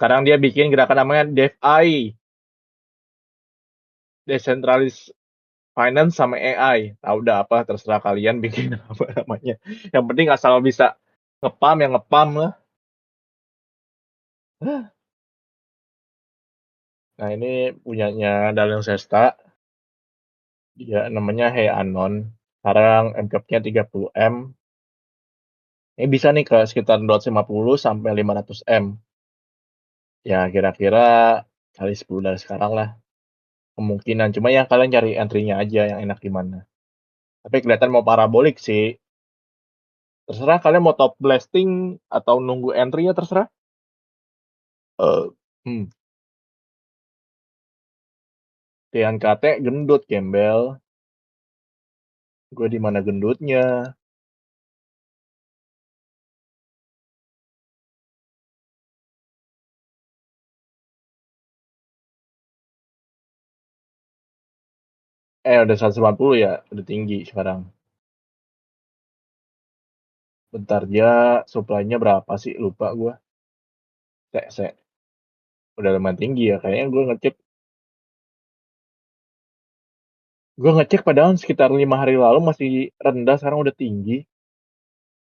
Sekarang dia bikin gerakan namanya DeFi, Decentralized Finance sama AI. Nah, udah apa terserah kalian bikin apa namanya. Yang penting asal bisa ngepam yang ngepam lah. Nah, ini punyanya Daniel Sesta. Dia namanya Hey Anon. Sekarang MCAP-nya 30 M. Ini bisa nih ke sekitar 250 sampai 500 M. Ya, kira-kira kali 10 dari sekarang lah. Kemungkinan. Cuma ya kalian cari entry-nya aja yang enak gimana. Tapi kelihatan mau parabolik sih. Terserah kalian mau top blasting atau nunggu entry ya terserah. Eh, hmm. TNKT gendut gembel. Gue di mana gendutnya? Udah 190 ya, udah tinggi sekarang. Bentar dia supply-nya berapa sih? Lupa gue. Se. Udah lumayan tinggi ya. Kayaknya gue ngecek padahal sekitar 5 hari lalu masih rendah, sekarang udah tinggi.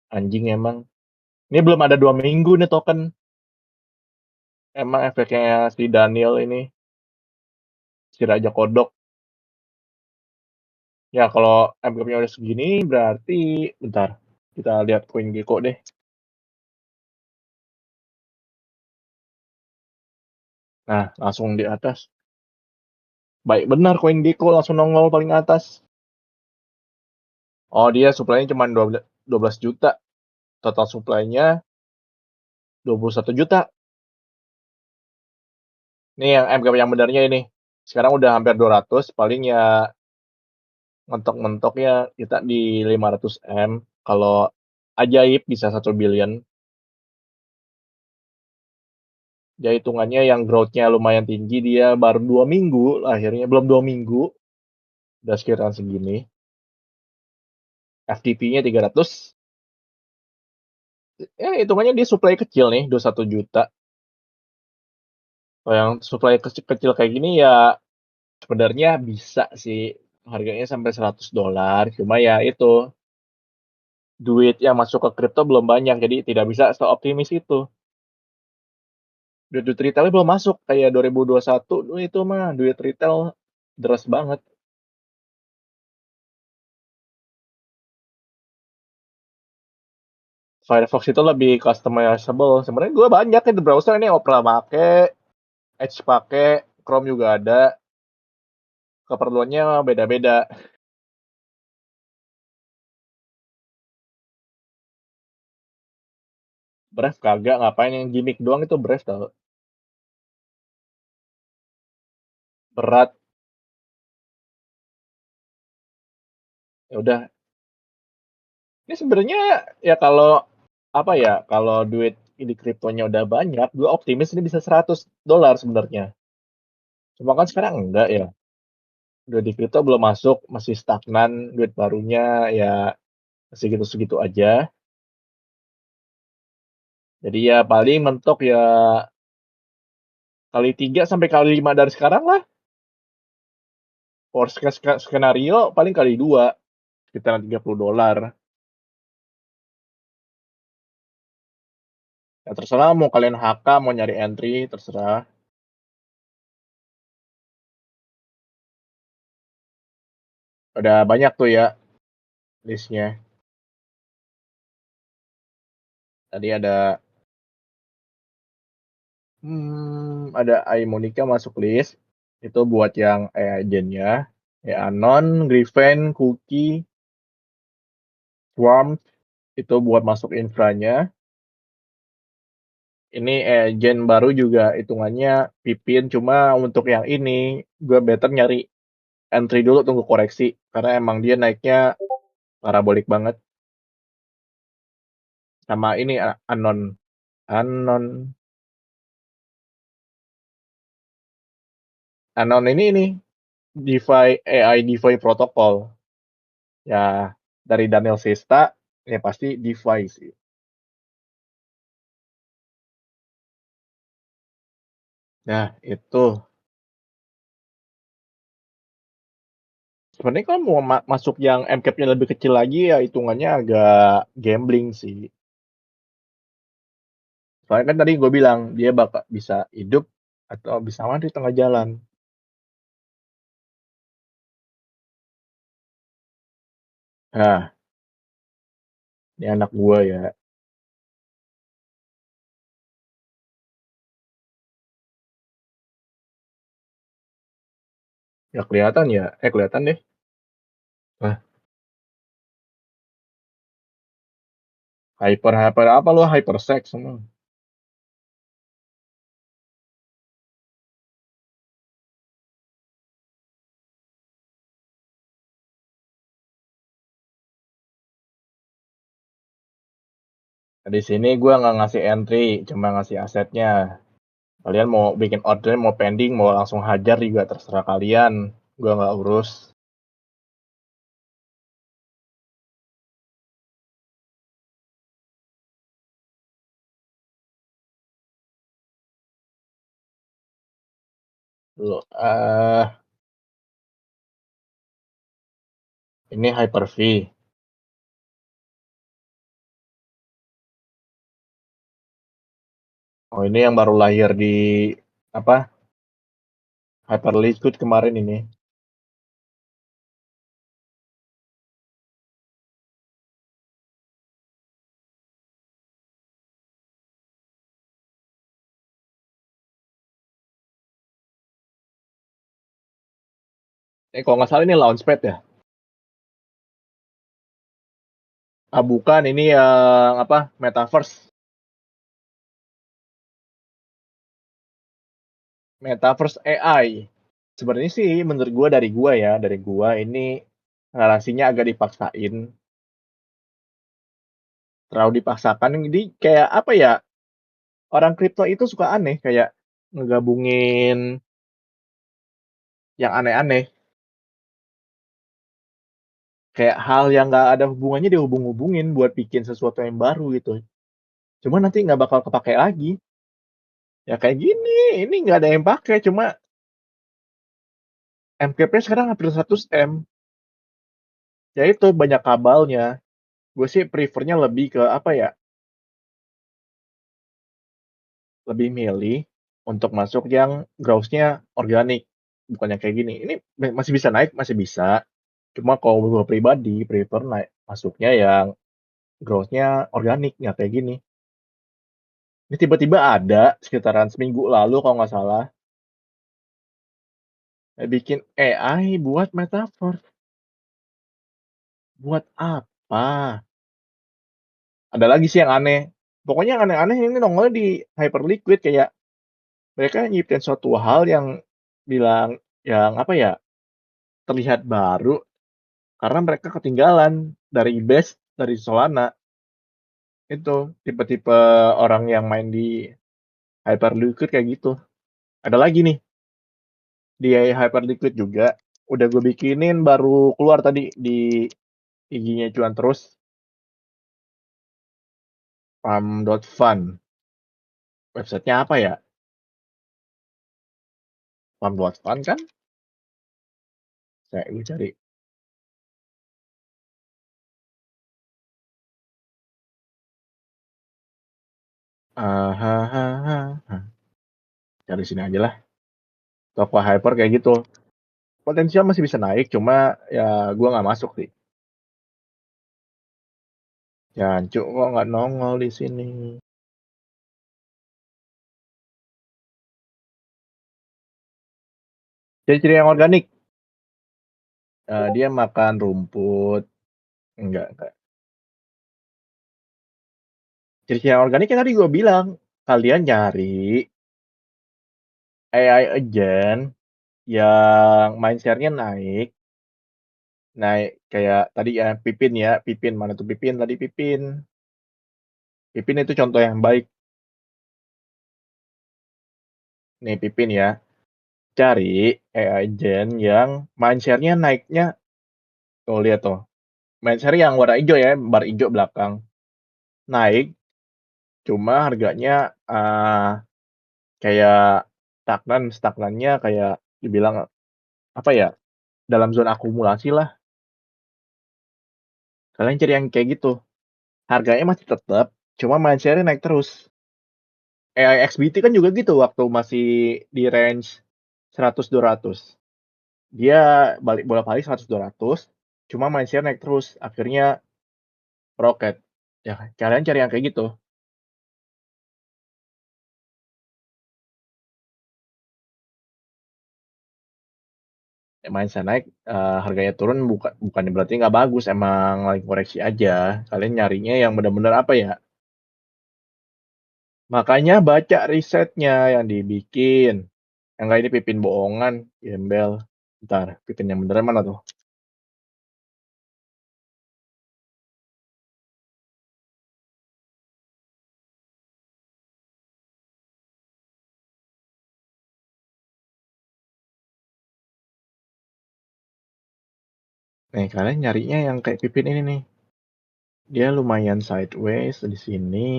Anjing emang. Ini belum ada 2 minggu nih token. Emang efeknya si Daniel ini, si Raja Kodok. Ya kalau MGP-nya udah segini berarti, bentar. Kita lihat CoinGecko deh. Nah, langsung di atas. Baik benar CoinGecko langsung nongol paling atas. Oh, dia supply-nya cuma 12 juta. Total supply-nya 21 juta. Nih yang MGP yang benarnya ini. Sekarang udah hampir 200, paling ya mentok-mentoknya kita di 500 M. Kalau ajaib bisa 1 billion. Ya hitungannya yang growth-nya lumayan tinggi, dia baru 2 minggu, akhirnya belum 2 minggu, udah sekitaran segini. FTP-nya 300. Ya hitungannya dia supply kecil nih, 21 juta. Kalau yang supply kecil kayak gini ya sebenarnya bisa sih harganya sampai $100. Cuma ya itu, duit yang masuk ke kripto belum banyak, jadi tidak bisa seoptimis itu. Duit retailnya belum masuk kayak 2021, itu mah duit retail deras banget. Firefox itu lebih customizable. Sebenarnya gue banyak di browser ini, Opera pakai, Edge pakai, Chrome juga ada. Keperluannya beda-beda. Brave kagak, ngapain yang gimmick doang itu Brave tau. Berat. Ya udah. Ini sebenarnya ya kalau apa ya, kalau duit di kriptonya udah banyak, gue optimis ini bisa $100 sebenarnya. Cuma kan sekarang enggak ya. Duit di kripto belum masuk, masih stagnan, duit barunya ya segitu-segitu aja. Jadi ya paling mentok ya kali 3 sampai kali 5 dari sekarang lah. Worst case skenario paling kali 2, sekitar $30. Ya terserah mau kalian HK, mau nyari entry, terserah. Udah banyak tuh ya listnya. Tadi ada Monica masuk list. Itu buat yang agentnya. Anon, Griffin, Cookie, Swarm, itu buat masuk infranya. Ini agent baru juga hitungannya Pipin, cuma untuk yang ini gue better nyari entry dulu, tunggu koreksi karena emang dia naiknya parabolik banget. Sama ini Anon, Anon, Anon ini DeFi, AI DeFi protokol ya, dari Daniel Sesta, ya pasti DeFi sih. Nah, itu. Sebenarnya kalau mau masuk yang MCAP-nya lebih kecil lagi ya hitungannya agak gambling sih. Soalnya kan tadi gue bilang, dia bakal bisa hidup atau bisa mati tengah jalan. Nah, ini anak gue ya, ya kelihatan ya, kelihatan deh. Nah, hyper-hyper apa lo, hypersex semua. Nah, di sini gue nggak ngasih entry, cuma ngasih asetnya. Kalian mau bikin order, mau pending, mau langsung hajar juga terserah kalian. Gue nggak urus. Lo, ini Hyper-V. Oh, ini yang baru lahir di apa? Hyperliquid kemarin ini. Kalau nggak salah ini Launchpad ya? Ah, bukan, ini yang apa? Metaverse. Metaverse AI. Sebenarnya sih menurut gua dari gua ini narasinya agak dipaksain, terlalu dipaksakan. Jadi kayak apa ya? Orang kripto itu suka aneh kayak ngegabungin yang aneh-aneh, kayak hal yang nggak ada hubungannya dihubung-hubungin buat bikin sesuatu yang baru gitu. Cuma nanti nggak bakal kepake lagi. Ya kayak gini, ini nggak ada yang pakai, cuma MCAP-nya sekarang hampir 100 M. Ya itu banyak kabalnya. Gue sih prefernya lebih ke apa ya? Lebih milih untuk masuk yang growth-nya organik. Bukan yang kayak gini. Ini masih bisa naik, masih bisa. Cuma kalau gue pribadi prefer naik masuknya yang growth-nya organik, nggak kayak gini. Ini tiba-tiba ada sekitaran seminggu lalu kalau nggak salah, bikin AI buat metaverse. Buat apa? Ada lagi sih yang aneh. Pokoknya yang aneh-aneh ini nongolnya di Hyperliquid kayak mereka nyiptain suatu hal yang bilang yang apa ya, terlihat baru karena mereka ketinggalan dari Ibis, dari Solana. Itu tipe-tipe orang yang main di Hyperliquid kayak gitu. Ada lagi nih di Hyperliquid juga. Udah gue bikinin baru keluar tadi di IG-nya cuan terus. Farm.fun. Websitenya apa ya? Farm.fun kan? Saya gue cari. Cari sini aja lah. Toko hyper kayak gitu. Potensial masih bisa naik, cuma ya gue nggak masuk sih. Jancuk kok nggak nongol di sini. Ciri-ciri yang organik. Dia makan rumput. Enggak. Ciri-ciri yang organik yang tadi gue bilang. Kalian nyari AI agent yang mindshare-nya naik. Naik kayak tadi ya Pipin ya. Pipin, mana tuh Pipin? Tadi Pipin. Pipin itu contoh yang baik. Nih Pipin ya. Cari AI agent yang mindshare-nya naiknya. Tuh lihat tuh. Mindshare yang warna hijau ya. Bar hijau belakang. Naik. Cuma harganya kayak stagnannya kayak dibilang, apa ya, dalam zona akumulasi lah. Kalian cari yang kayak gitu, harganya masih tetap, cuma mindshare-nya naik terus. AI XBT kan juga gitu waktu masih di range 100-200. Dia bolak-balik 100-200, cuma mindshare naik terus, akhirnya roket. Ya kalian cari yang kayak gitu. Mindset naik, harganya turun bukannya berarti nggak bagus, emang lagi koreksi aja. Kalian nyarinya yang bener-bener apa ya, makanya baca risetnya yang dibikin. Yang nggak ini Pipin bohongan, gembel. Entar, Pipin yang beneran mana tuh? Nih, kalian nyarinya yang kayak Pipin ini nih. Dia lumayan sideways di sini.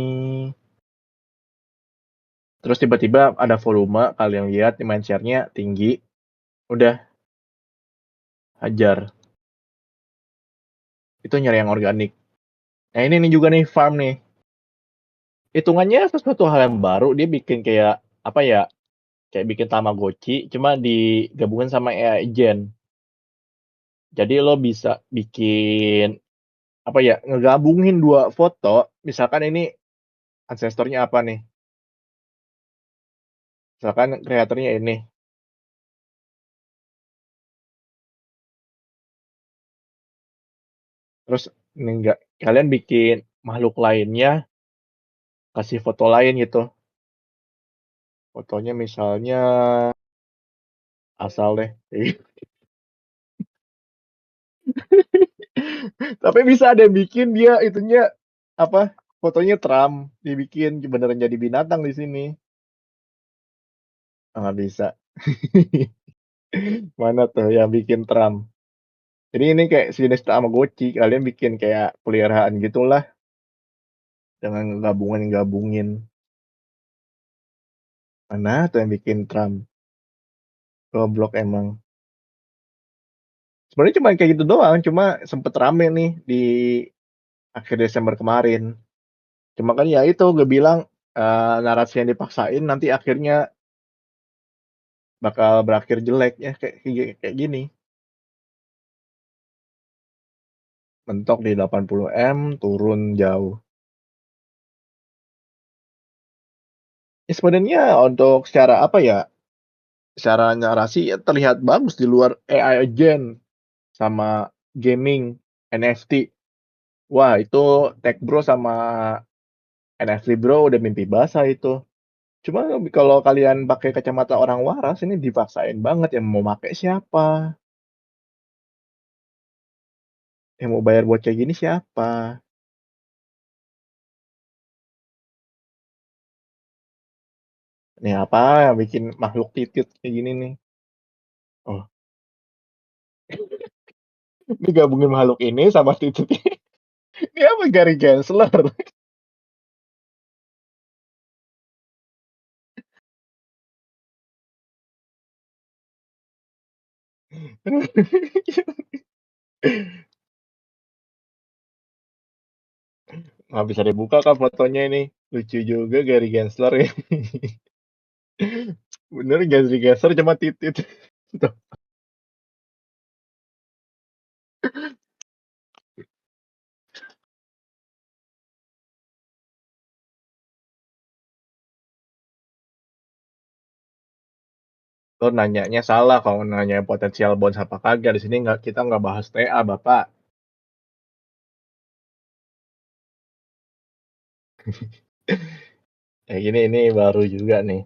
Terus tiba-tiba ada volume, kalian lihat demand share-nya tinggi. Udah, hajar. Itu nyari yang organik. Nah ini nih juga nih farm nih. Hitungannya sesuatu hal yang baru, dia bikin kayak apa ya, kayak bikin Tamagotchi cuma digabungin sama AI agent. Jadi lo bisa bikin apa ya, ngegabungin dua foto, misalkan ini ancestornya apa nih, misalkan kreatornya ini, terus ini enggak, kalian bikin makhluk lainnya, kasih foto lain gitu. Fotonya misalnya asal deh. Tapi bisa ada yang bikin dia itunya apa? Fotonya Trump dibikin beneran jadi binatang di sini. Ah, nggak bisa. Mana tuh yang bikin Trump? Jadi ini kayak sejenis Tamagotchi, kalian bikin kayak peliharaan gitulah dengan gabungin. Mana tuh yang bikin Trump? Goblok emang. Sebenarnya cuma kayak gitu doang, cuma sempet rame nih di akhir Desember kemarin. Cuma kan ya itu gue bilang, narasi yang dipaksain nanti akhirnya bakal berakhir jelek ya kayak gini. Mentok di 80 M, turun jauh. Ya sebenarnya untuk secara apa ya, secara narasi ya terlihat bagus di luar AI agent sama gaming, NFT. Wah itu Tech Bro sama NFT Bro udah mimpi basah itu. Cuma kalau kalian pakai kacamata orang waras ini dipaksain banget, yang mau pakai siapa? Yang mau bayar buat kayak gini siapa? Nih apa yang bikin makhluk titit kayak gini nih? Oh, ini gabungin makhluk ini sama titit. Ini apa Gary Gensler? Nggak bisa dibuka kan fotonya ini. Lucu juga Gary Gensler ya. Bener Gary Gensler cuma titit. Tuh, lo nanyanya salah kalau nanya potensial bonds apa kagak. Di sini nggak, kita nggak bahas TA, Bapak. Kayak gini ini baru juga nih.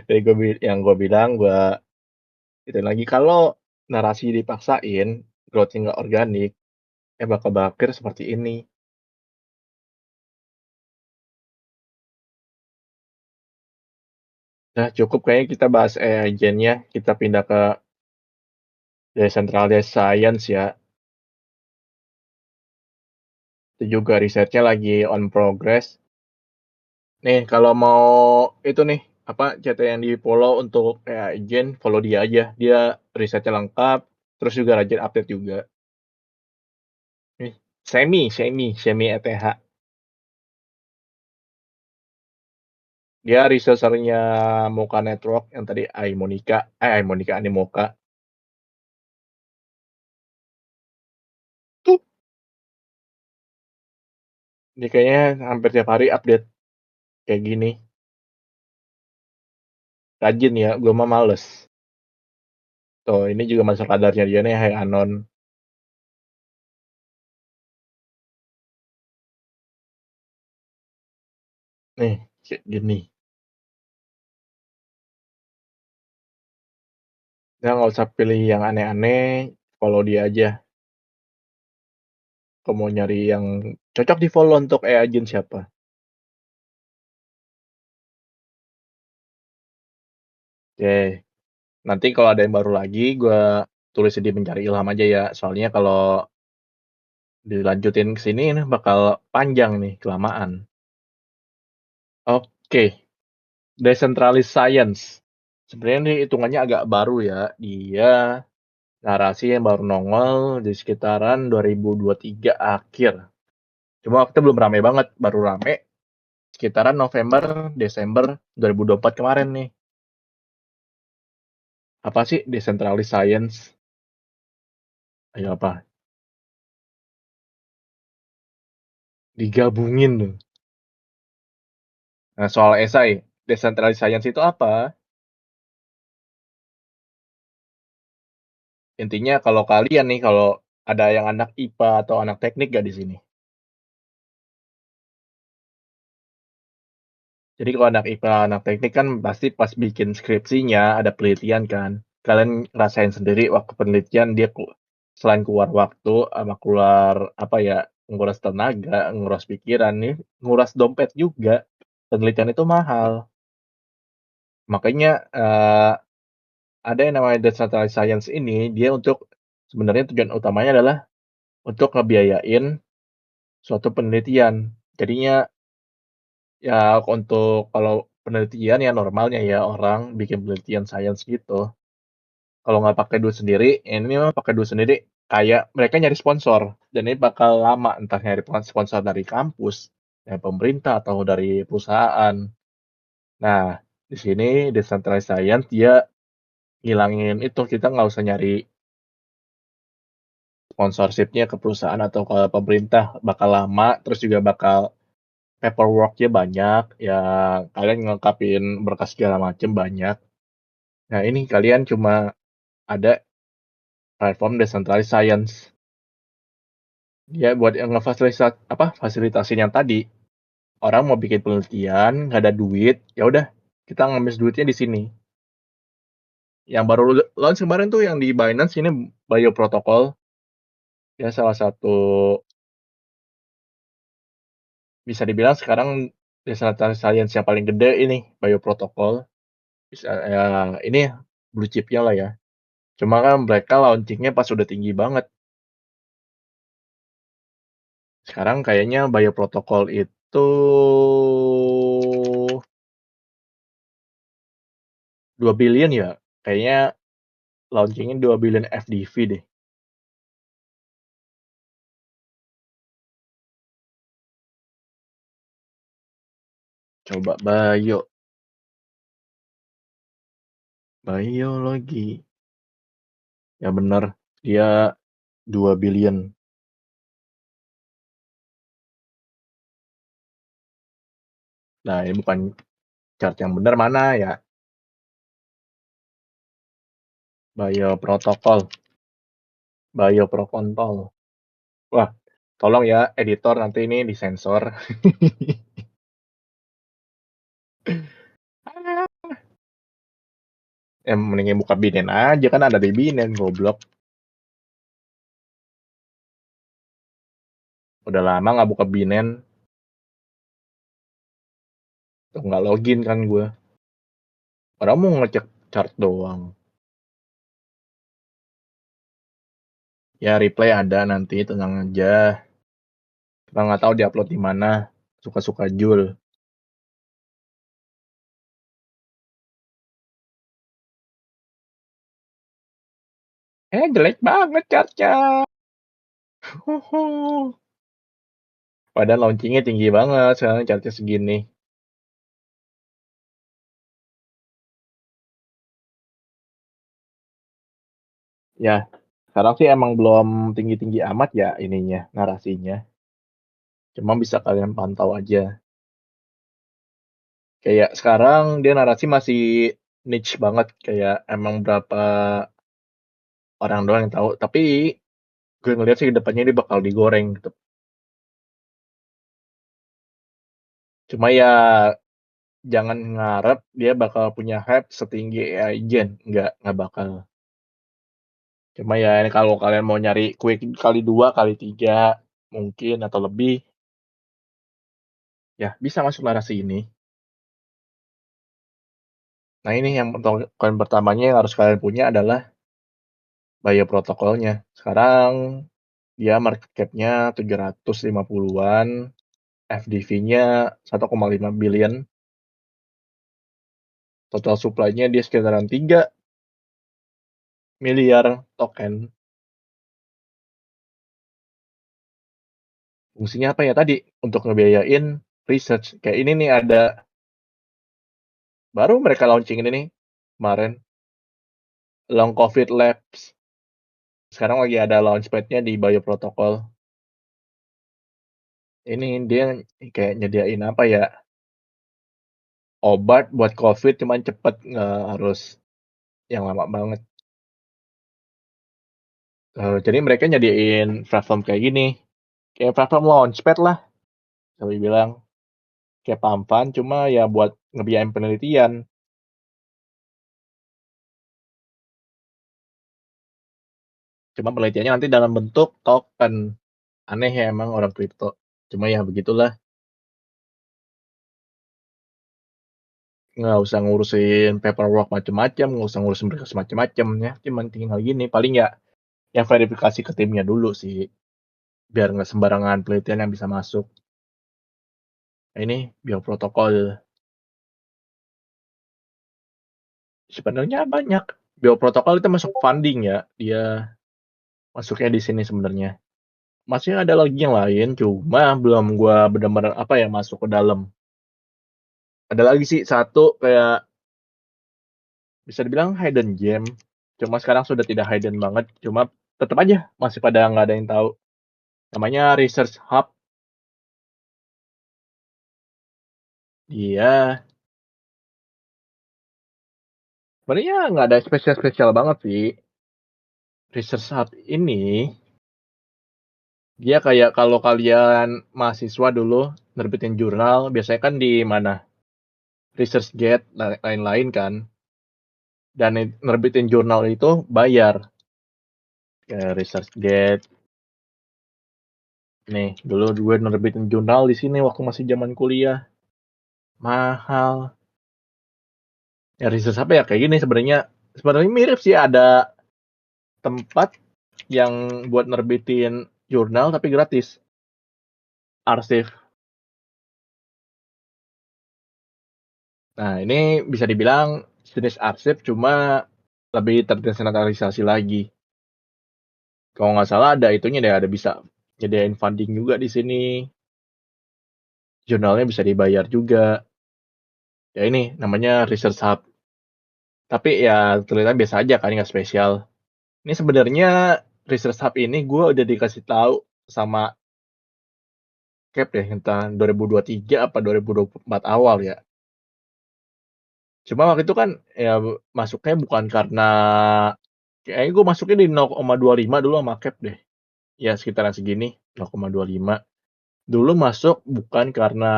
Jadi yang gue bilang gue itu lagi kalau narasi dipaksain, growth nggak organik, bakal berakhir seperti ini. Nah cukup kayaknya kita bahas AI agentnya. Kita pindah ke decentralized science ya. Itu juga risetnya lagi on progress. Nih kalau mau itu nih apa, CT yang di-follow untuk AI agent, follow dia aja. Dia risetnya lengkap, terus juga rajin update juga. Nih, Semi ETH. Dia researcher-nya Mocha Network yang tadi Monica Animoca. Tuh, dia kayaknya hampir tiap hari update kayak gini. Rajin ya, gue mah males. Tuh, ini juga masuk radarnya dia nih, Hai Anon. Nih, kayak gini. Dia nggak usah pilih yang aneh-aneh, follow dia aja. Kalau mau nyari yang cocok di follow untuk AI agent siapa. Oke, nanti kalau ada yang baru lagi, gue tulis di mencari ilham aja ya. Soalnya kalau dilanjutin ke sini nih bakal panjang nih, kelamaan. Oke, decentralized science. Sebenarnya ini hitungannya agak baru ya. Dia narasi yang baru nongol di sekitaran 2023 akhir. Cuma waktu itu belum rame banget, baru rame sekitaran November, Desember 2024 kemarin nih. Apa sih decentralized science? Ayo apa? Digabungin tuh. Nah, soal esai, decentralized science itu apa? Intinya kalau kalian nih, kalau ada yang anak IPA atau anak teknik gak di sini? Jadi kalau anak IPA, anak teknik kan pasti pas bikin skripsinya ada penelitian kan. Kalian ngerasain sendiri waktu penelitian dia selain keluar waktu sama keluar apa ya, nguras tenaga, nguras pikiran nih, nguras dompet juga. Penelitian itu mahal. Makanya ada yang namanya decentralized science ini dia untuk sebenarnya tujuan utamanya adalah untuk ngebiayain suatu penelitian. Jadinya ya untuk kalau penelitian ya normalnya ya orang bikin penelitian sains gitu. Kalau nggak pakai duit sendiri, ini mah pakai duit sendiri kayak mereka nyari sponsor dan ini bakal lama entah nyari sponsor dari kampus, dari pemerintah atau dari perusahaan. Nah, di sini decentralized science dia ngilangin itu kita nggak usah nyari sponsorshipnya ke perusahaan atau ke pemerintah bakal lama terus juga bakal paperworknya banyak ya kalian ngelengkapin berkas segala macem banyak. Nah, ini kalian cuma ada platform decentralized science. Dia buat yang fasilitasin yang tadi. Orang mau bikin penelitian, nggak ada duit, ya udah kita ngemis duitnya di sini. Yang baru launch kemarin tuh yang di Binance ini Bioprotocol. Ya salah satu bisa dibilang sekarang decentralized science yang paling gede ini Bioprotocol. Bisa ya ini blue chipnya lah ya. Cuma kan mereka launchingnya pas udah tinggi banget. Sekarang kayaknya Bioprotocol itu 2 billion ya. Kayaknya launchingnya 2 billion FDV deh. Coba biologi. Ya bener, dia 2 billion. Nah, ini bukan chart yang benar mana ya? Bioprotocol, Bioprotontol. Wah, tolong ya editor nanti ini disensor. Mendingan buka Binen aja kan ada di Binen goblok. Udah lama nggak buka Binen, tuh nggak login kan gue. Padahal mau ngecek chart doang. Ya replay ada nanti, tenang aja. Kita nggak tahu diupload di mana. Suka-suka Jul. Jelek banget chartnya. Padahal launching-nya tinggi banget, sekarang chartnya segini. Ya, sekarang sih emang belum tinggi-tinggi amat ya ininya, narasinya. Cuma bisa kalian pantau aja. Kayak sekarang dia narasi masih niche banget, kayak emang berapa orang doang yang tahu. Tapi gue ngeliat sih depannya dia bakal digoreng gitu. Cuma ya jangan ngarep dia bakal punya hype setinggi AI Gen, nggak bakal. Cuma ya ini kalau kalian mau nyari quick kali 2 kali 3 mungkin atau lebih, ya bisa masuk narasi ini. Nah ini yang koin pertamanya yang harus kalian punya adalah Bayo protokolnya. Sekarang dia market cap-nya 750-an, FDV-nya 1,5 billion, total supply-nya dia sekitaran 3 miliar token. Fungsinya apa ya tadi? Untuk ngebiayain research. Kayak ini nih ada, baru mereka launching ini nih kemarin, Long COVID Labs. Sekarang lagi ada launchpad-nya di Bayo Protocol. Ini dia kayak nyediain apa ya? Obat buat COVID cuman cepet, nggak harus yang lama banget. Jadi mereka nyediain platform kayak gini, kayak platform launchpad lah, kami bilang. Kayak Pamfan, cuma ya buat ngebiayain penelitian. Cuma penelitiannya nanti dalam bentuk token. Aneh ya emang orang kripto. Cuma ya begitulah, nggak usah ngurusin paperwork macem-macem, nggak usah ngurusin berkas macem-macem ya. Cuman tinggal gini, paling ya yang verifikasi ke timnya dulu sih, biar nggak sembarangan penelitian yang bisa masuk. Nah, ini bioprotokol. Sebenarnya banyak. Bioprotokol itu masuk funding ya, dia masuknya di sini sebenarnya. Masih ada lagi yang lain, cuma belum gua benar-benar apa ya masuk ke dalam. Ada lagi sih satu kayak bisa dibilang hidden gem, cuma sekarang sudah tidak hidden banget, cuma tetap aja masih pada nggak ada yang tahu. Namanya Research Hub. Dia sebenarnya nggak ada spesial-spesial banget sih. Research Hub ini dia kayak kalau kalian mahasiswa dulu nerbitin jurnal, biasanya kan di mana? ResearchGate lain-lain kan. Dan nerbitin jurnal itu bayar. Kayak ResearchGate. Nih, dulu gue nerbitin jurnal di sini waktu masih zaman kuliah. Mahal. Ya research apa ya kayak gini sebenarnya. Sebenarnya mirip sih, ada tempat yang buat nerbitin jurnal tapi gratis. Arsip. Nah, ini bisa dibilang jenis arsip cuma lebih terdesentralisasi lagi. Kalau nggak salah ada itunya deh, ada bisa nyediain funding juga di sini. Jurnalnya bisa dibayar juga. Ya ini namanya Research Hub. Tapi ya terlihat biasa aja kan, nggak spesial. Ini sebenarnya Research Hub ini gue udah dikasih tahu sama Cap ya, entah 2023 apa 2024 awal ya. Cuma waktu itu kan ya masuknya bukan karena, kayaknya gue masuknya di 0,25 dulu sama Cap deh. Ya sekitaran segini, 0,25. Dulu masuk bukan karena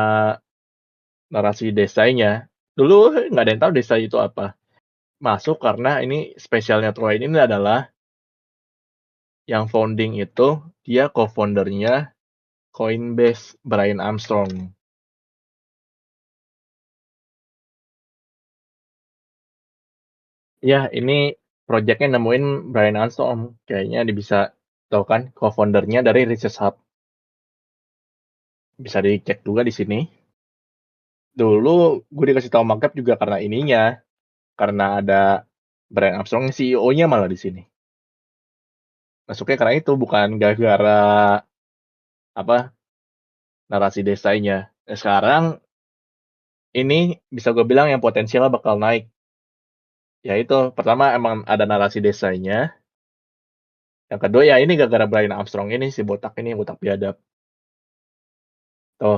narasi desainya. Dulu nggak ada yang tahu desai itu apa. Masuk karena ini spesialnya Troy ini adalah yang founding itu, dia co-foundernya Coinbase, Brian Armstrong. Ya, ini projectnya nemuin Brian Armstrong. Kayaknya dia bisa tahu kan, co-foundernya dari Research Hub. Bisa dicek juga di sini. Dulu gue dikasih tahu markup juga karena ininya, karena ada Brian Armstrong, CEO-nya malah di sini. masuknya karena itu, bukan gara-gara, apa, narasi desainya. Nah, sekarang ini bisa gue bilang yang potensialnya bakal naik. Ya itu, pertama emang ada narasi desainya, yang kedua ya ini gara-gara Brian Armstrong ini, si botak ini, botak biadab. Tuh,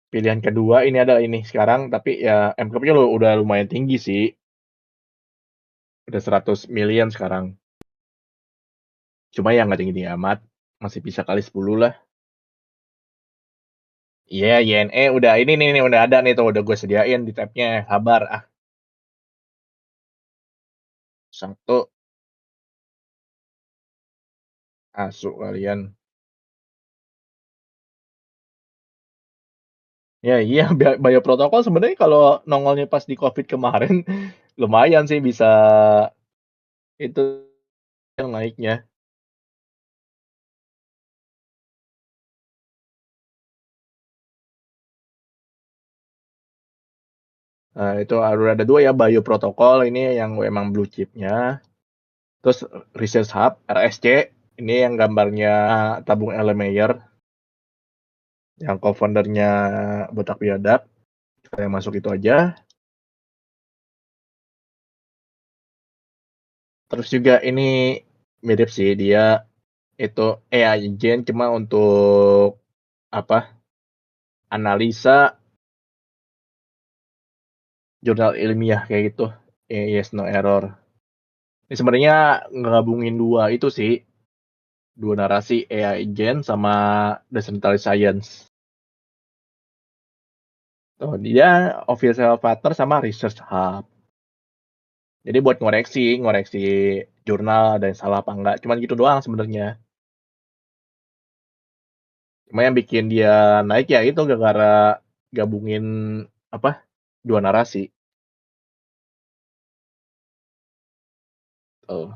pilihan kedua ini ada ini sekarang, tapi ya MCAP-nya udah lumayan tinggi sih, udah 100 million sekarang. Cuma ya nggak tinggi-tinggi amat, masih bisa kali 10 lah. Iya, YNE udah ini nih, udah ada nih tuh, udah gue sediain di tabnya, sabar ah. Satu, asu kalian. Ya iya, bioprotokol sebenarnya kalau nongolnya pas di COVID kemarin, lumayan sih bisa itu yang naiknya. Nah, itu ada dua ya, bioprotokol ini yang emang blue chipnya. Terus Research Hub, RSC, ini yang gambarnya tabung Erlenmeyer, yang co-foundernya Botak Biadab. Yang masuk itu aja. Terus juga ini mirip sih, dia itu AI agent cuma untuk apa, analisa jurnal ilmiah kayak gitu. Yes no error. Ini sebenarnya ngegabungin dua itu sih, dua narasi, AI agent sama decentralized science. Tuh, dia official partner sama research hub. Jadi buat ngoreksi jurnal ada yang salah apa enggak. Cuman gitu doang sebenarnya. Cuma yang bikin dia naik ya itu gara-gara gabungin apa, dua narasi. Tuh.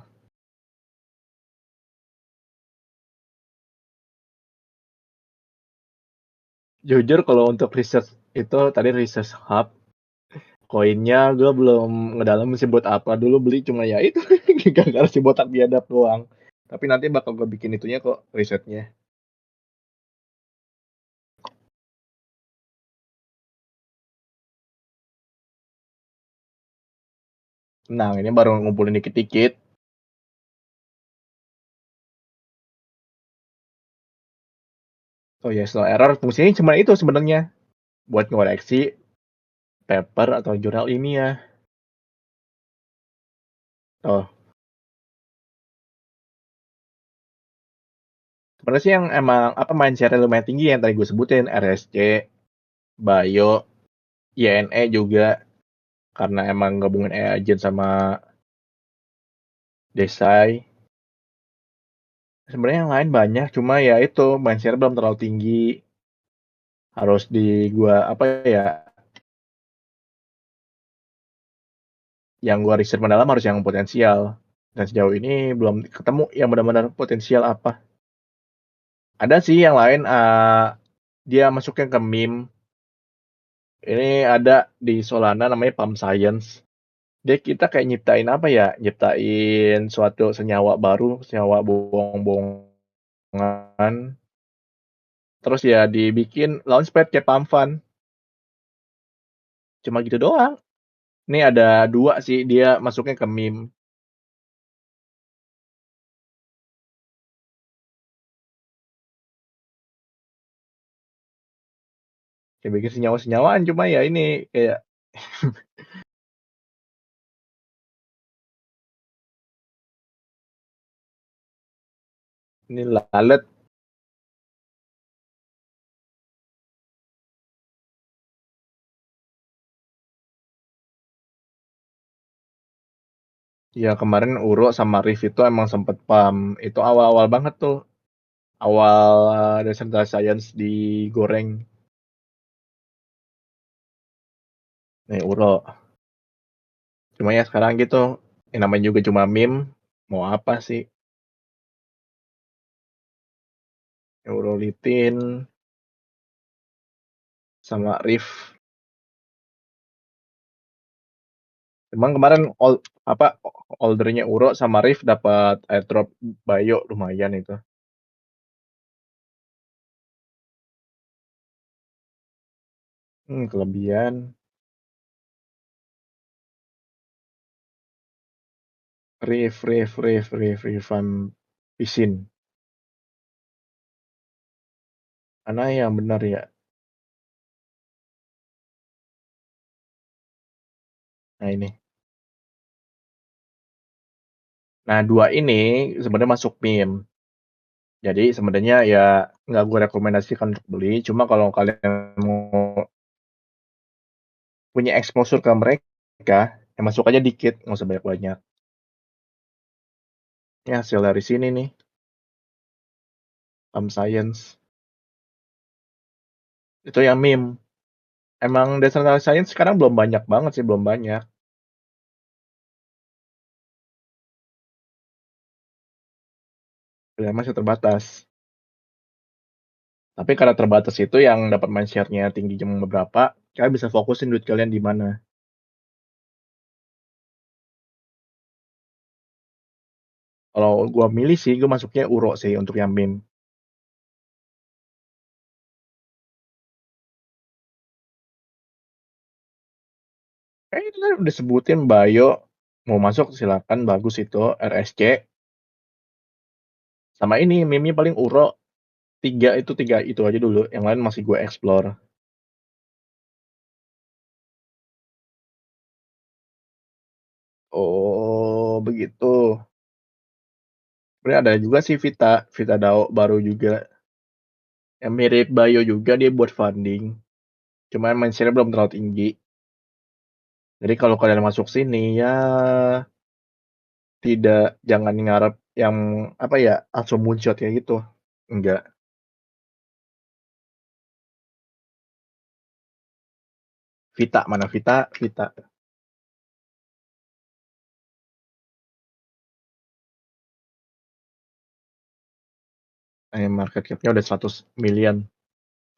Jujur kalau untuk research itu tadi research hub, koinnya gue belum ngedalamin sih buat apa. Dulu beli cuma ya itu gara-gara si botak biadab doang. Tapi nanti bakal gue bikin itunya kok, risetnya. Nah, ini baru ngumpulin dikit-dikit. Oh yes, no error. Fungsinya cuma itu sebenarnya. Buat ngoreksi paper atau jurnal ini ya. Oh, sebenarnya sih yang emang apa, mindset lumayan tinggi yang tadi gue sebutin, RSC, Bio, YNE juga, karena emang gabungin AI agent sama Desai. Sebenarnya yang lain banyak, cuma ya itu mindset belum terlalu tinggi. Harus di gua apa ya, yang gua riset mendalam harus yang potensial. Dan sejauh ini belum ketemu yang benar-benar potensial apa. Ada sih yang lain, dia masuknya ke meme. Ini ada di Solana namanya Palm Science. Dia kita kayak nyiptain apa ya? Nyiptain suatu senyawa baru, senyawa bohong-bohongan. Terus ya dibikin launchpad kayak Palm Fund. Cuma gitu doang. Ini ada dua sih, dia masuknya ke meme. Kayak bikin senyawa-senyawaan, cuma ya ini kayak ini lalat. Ya kemarin Uro sama Rif itu emang sempet pam. Itu awal-awal banget tuh. Awal Decentralized Science digoreng. Nih Uro. Cuma ya sekarang gitu. Yang namanya juga cuma meme. Mau apa sih? Eurolitin sama Rif. Emang kemarin apa, Oldernya Uro sama Riff dapat airdrop Bayo lumayan itu. Kelebihan. Rifan Pisin. Mana yang benar ya? Nah ini. Nah dua ini sebenarnya masuk meme. Jadi sebenarnya ya nggak gue rekomendasikan untuk beli. Cuma kalau kalian mau punya exposure ke mereka, ya masuk aja dikit, nggak usah banyak-banyak. Ya hasil dari sini nih, Science. Itu yang meme. Emang decentralized science sekarang belum banyak banget sih, belum banyak. Ya, masih terbatas. Tapi karena terbatas itu yang dapat main share-nya tinggi jam beberapa, kalian bisa fokusin duit kalian di mana. Kalau gua milih sih, gua masuknya Uro sih untuk yang meme. Itu kan udah sebutin Bayo mau masuk silakan, bagus itu RSC. Sama ini meme-nya paling Uro tiga itu aja dulu, yang lain masih gue explore. Oh begitu. Sebenarnya ada juga sih Vita Dao baru juga yang mirip Bayo juga, dia buat funding. Cuman mindset belum terlalu tinggi. Jadi kalau kalian masuk sini ya jangan ngarep yang apa ya langsung moonshot kayak gitu. Enggak. Vita mana Vita. Market cap-nya udah 100 million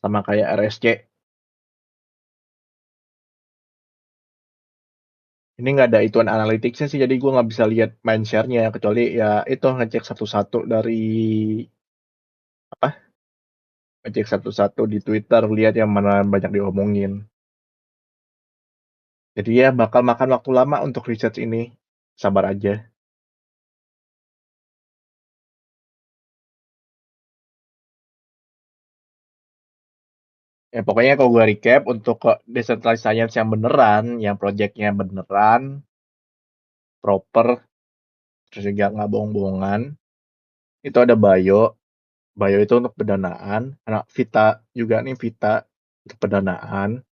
sama kayak RSC. Ini nggak ada ituan analytics-nya sih, jadi gue nggak bisa lihat main share-nya kecuali ya itu ngecek satu-satu dari apa? Ngecek satu-satu di Twitter, lihat yang mana banyak diomongin. Jadi ya bakal makan waktu lama untuk research ini. Sabar aja. Ya pokoknya kalau gue recap untuk ke decentralized science yang beneran, yang projectnya beneran, proper, terus juga nggak bohong-bohongan, itu ada Bayo. Bayo itu untuk pendanaan. Anak Vita juga nih Vita untuk pendanaan.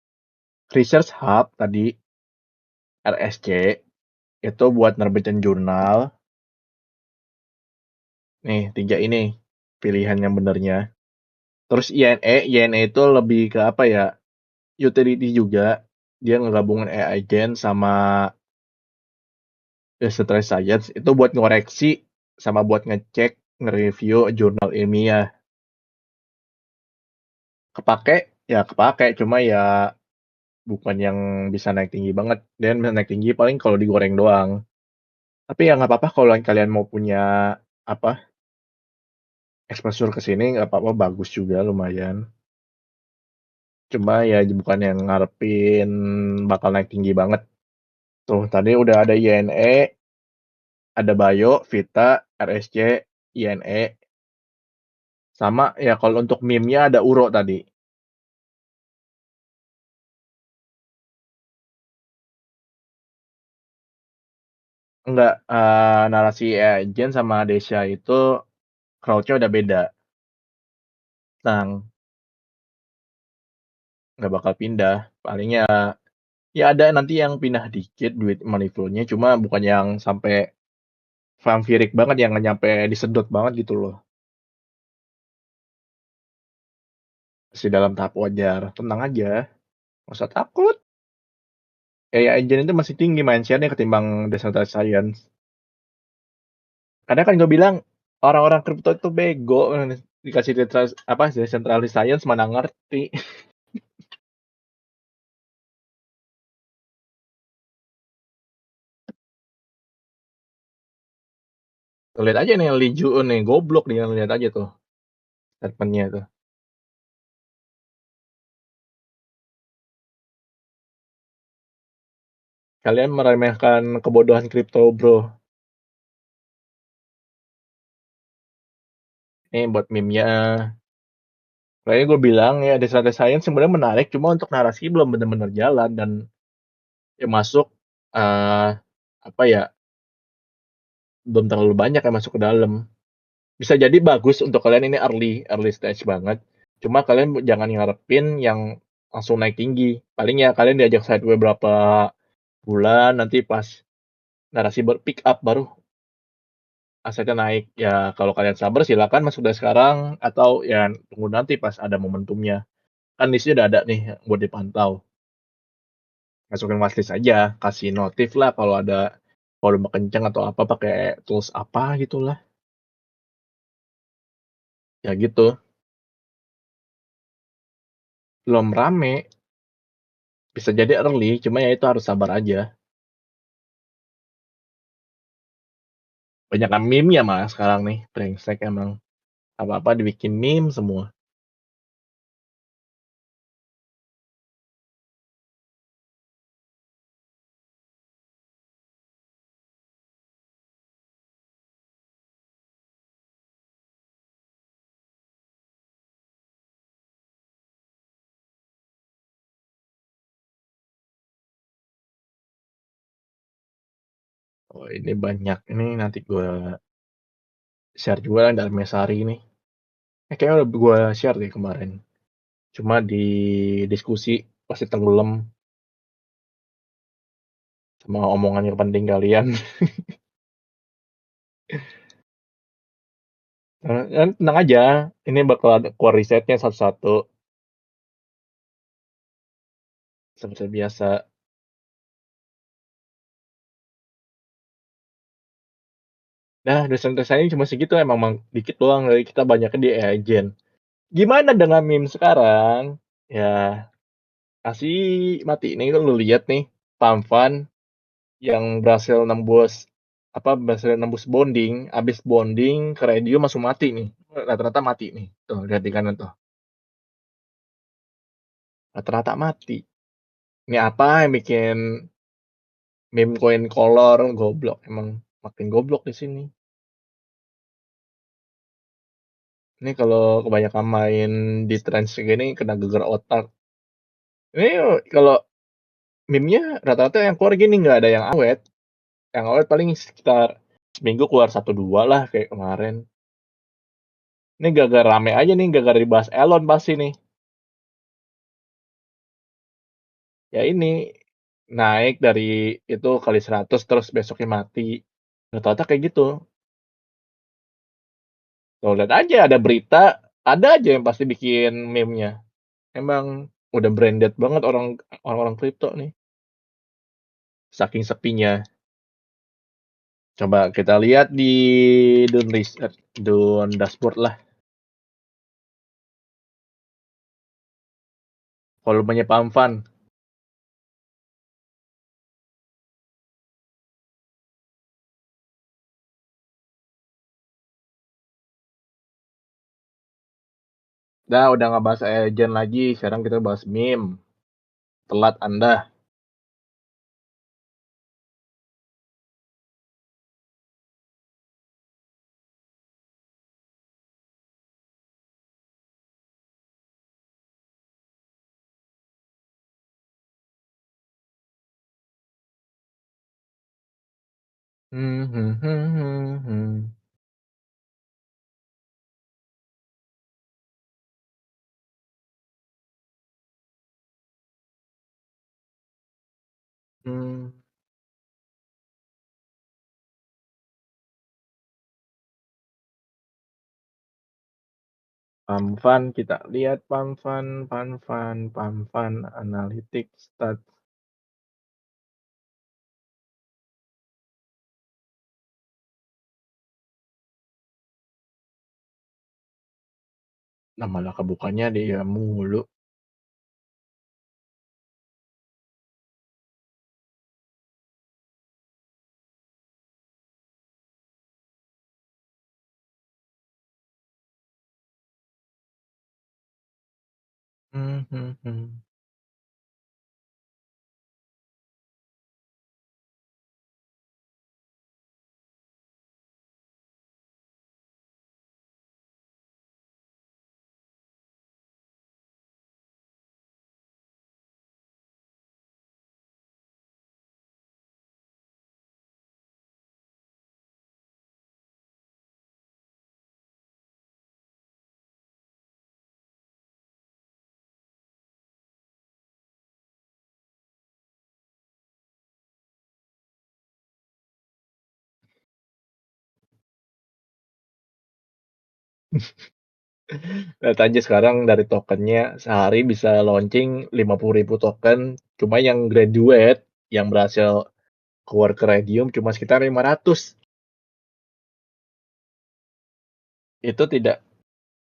Research Hub tadi RSC itu buat nerbitin jurnal. Nih tiga ini pilihan yang benernya. Terus INE itu lebih ke apa ya? Utility juga. Dia ngegabungin AI Gen sama decentralized science itu buat ngoreksi sama buat ngecek, nge-review jurnal ilmiah. Kepake, ya kepake, cuma ya bukan yang bisa naik tinggi banget. Dan bisa naik tinggi paling kalau digoreng doang. Tapi ya nggak apa-apa kalau kalian mau punya apa exposure ke sini nggak apa-apa, bagus juga lumayan. Cuma ya bukan yang ngarepin bakal naik tinggi banget. Tuh tadi udah ada INE, ada Bayo, Vita, RSC, INE, sama ya kalau untuk meme-nya ada Uro tadi. Enggak, narasi Jen sama Desya itu crowd-nya udah beda. Nah, nggak bakal pindah. Palingnya ya ada nanti yang pindah dikit duit money flow-nya, cuma bukan yang sampai vampiric banget yang nggak nyampe disedot banget gitu loh. Masih dalam tahap wajar. Tenang aja, nggak usah takut. AI Jen itu masih tinggi mindshare-nya ketimbang Decentralized Science. Kadang kan gue bilang orang-orang kripto itu bego, dikasih Decentralized Science mana ngerti. Lihat aja nih Lee Joo-eun nih, goblok dia, lihat aja tuh statement-nya tuh. Kalian meremehkan kebodohan kripto, Bro. Ini buat meme-nya. Makanya gue bilang ya data science sebenarnya menarik, cuma untuk narasi belum benar-benar jalan dan ya masuk eh apa ya, belum terlalu banyak yang masuk ke dalam. Bisa jadi bagus untuk kalian ini early early stage banget. Cuma kalian jangan ngarepin yang langsung naik tinggi. Paling ya kalian diajak sideways berapa bulan, nanti pas narasi pick up baru asetnya naik. Ya kalau kalian sabar silakan masuk dari sekarang atau ya tunggu nanti pas ada momentumnya. Kan di sini udah ada nih buat dipantau. Masukin watchlist aja, kasih notif lah kalau ada volume kenceng atau apa pakai tools apa gitulah. Ya gitu. Belum rame, bisa jadi early, cuma ya itu harus sabar aja. Banyak meme ya mas sekarang nih, brengsek emang. Apa-apa dibikin meme semua. Oh ini banyak, ini nanti gue share juga lah dari Mesari ini. Kayaknya udah gue share deh kemarin. Cuma di diskusi pasti tenggelam sama omongan yang penting kalian. Tenang aja, ini bakal ada keluar risetnya satu-satu seperti biasa. Nah, desain-desainnya cuma segitu emang dikit doang dari kita banyaknya di AI agent. Gimana dengan meme sekarang? Ya, kasih mati. Ini kan lu lihat nih, Pamfan yang berhasil nembus bonding, abis bonding ke radio masuk mati nih. Rata-rata mati nih. Tuh, lihat di kanan tuh. Rata-rata mati. Ini apa yang bikin meme coin color goblok emang makin goblok di sini. Ini kalau kebanyakan main di trends gini kena geger otak. Ini kalau meme-nya rata-rata yang keluar gini nggak ada yang awet. Yang awet paling sekitar seminggu keluar satu dua lah kayak kemarin. Ini gara-gara rame aja nih, gara-gara dibahas Elon pasti nih. Ya ini naik dari itu kali 100 terus besoknya mati. Rata-rata kayak gitu. Tuh lihat aja ada berita, ada aja yang pasti bikin meme-nya. Emang udah branded banget orang-orang kripto nih. Saking sepinya. Coba kita lihat di Dun Research, Dun Dashboard lah. Volumenya Pamfan. Udah nggak bahas agent lagi. Sekarang kita bahas meme. Telat Anda. Hmm, hmm, hmm, hmm, hmm. Hmm. Pamfan, kita lihat Pamfan, Analytics, Stats. Nah, malah kebukanya dia mulu. Mmm, mhm mhm. Lihat aja sekarang dari tokennya sehari bisa launching 50.000 token, cuma yang graduate yang berhasil keluar ke Redium cuma sekitar 500. Itu tidak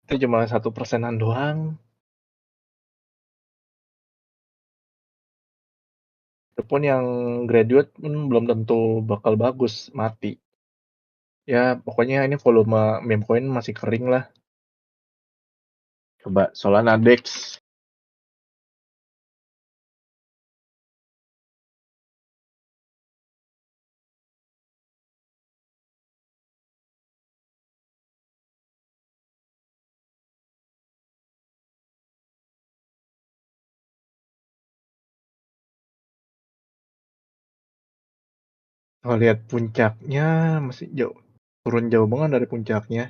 itu cuma 1%-an doang. Itu pun yang graduate pun belum tentu bakal bagus, mati. Ya pokoknya ini volume meme coin masih kering lah. Coba Solana Dex. Kalau lihat puncaknya masih jauh, turun jauh banget dari puncaknya.